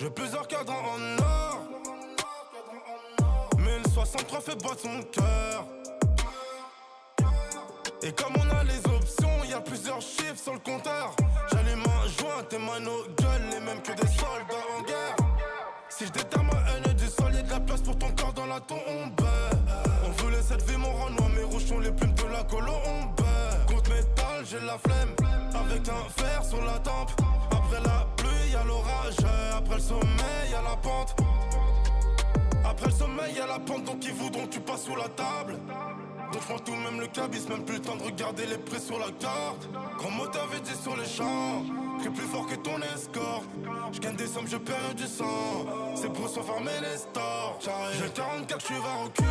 veux plusieurs cadrans en or. 1063 fait battre son cœur. Et comme on a les options, y a plusieurs chiffres sur le compteur. J'allume un joint, tes manos gueulent les mêmes que des soldats en guerre. Si je déterre ma haine du sol, y'a de la place pour ton corps dans la tombe. On voulait cette vie, mon rang noir, mes rouges sont les plumes de la colombe. Contre métal, j'ai la flemme, avec un fer sur la tempe. Après la pluie, y'a l'orage, après le sommeil, y'a la pente. Après le sommeil, y'a la pente, donc ils voudront que tu passes sous la table. Donc je prends tout, même le cabis, même plus le temps de regarder les prix sur la carte. Grand mot t'avais dit sur les champs, crie plus fort que ton escorte. Je gagne des sommes, je perds du sang. C'est pour se farmer les stores. J'ai 44, tu vas reculer.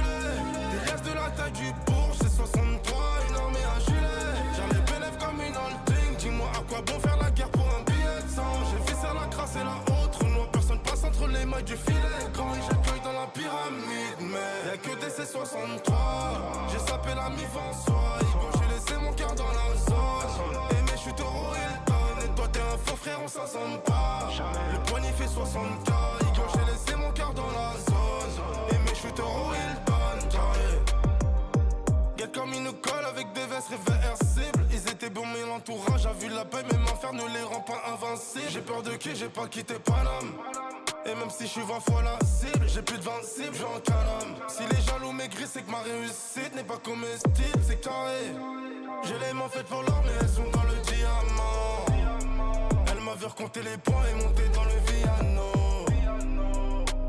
Des restes de la taille du bourg, j'ai 63, une armée à gilet. J'ai les bénéfices comme une holding. Dis-moi à quoi bon faire la guerre pour un billet de sang. J'ai fait ça la crasse et la autre noix. Personne passe entre les mailles du filet. Quand ils jettent dans la pyramide, mais y'a que des C63. J'ai sapé la mi-François. Quand j'ai laissé mon cœur dans la zone. Et mes chutes au Hilton. Et toi t'es un faux frère, on s'assemble pas. Le poignet fait 60K. Quand j'ai laissé mon cœur dans la zone. Et mes chutes au Hilton. Get comme ils nous collent avec des vestes réversibles. Ils étaient bons mais l'entourage a vu la paix. Même enfer ne les rend pas invincibles. J'ai peur de qui, j'ai pas quitté Paname. Et même si je suis 20 fois la cible, j'ai plus de 20 cibles, j'en calame. Si les jaloux maigris, c'est que ma réussite n'est pas comestible, c'est carré. J'ai les mains faites pour l'or, mais elles sont dans le diamant. Elle m'a vu recompter les points et monter dans le Viano.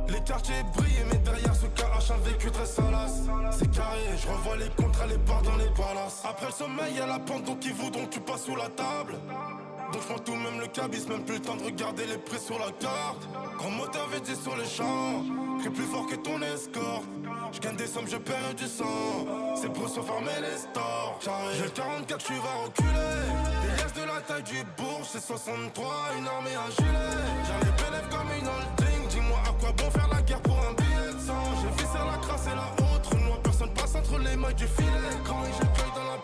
Les quartiers brillent, mais derrière ce KH, un vécu très salace. C'est carré, je revois les contrats, les bars dans les palaces. Après le sommeil, y'a la pente, donc ils voudront que tu passes sous la table. Donc je prends tout, même le cabis, même plus le temps de regarder les prix sur la carte. Grand mot t'avais dit sur les champs, crie plus fort que ton escorte. Je gagne des sommes, je perds du sang. C'est pour se farmer les stores. J'ai le 44, tu vas reculer. Des restes de la taille du bourg, c'est 63, une armée à gilet. J'ai les bénéfices comme une holding. Dis-moi à quoi bon faire la guerre pour un billet de sang. J'ai vissé la crasse et la autre noix. Personne passe entre les mailles du filet. Quand ils jettent l'œil dans la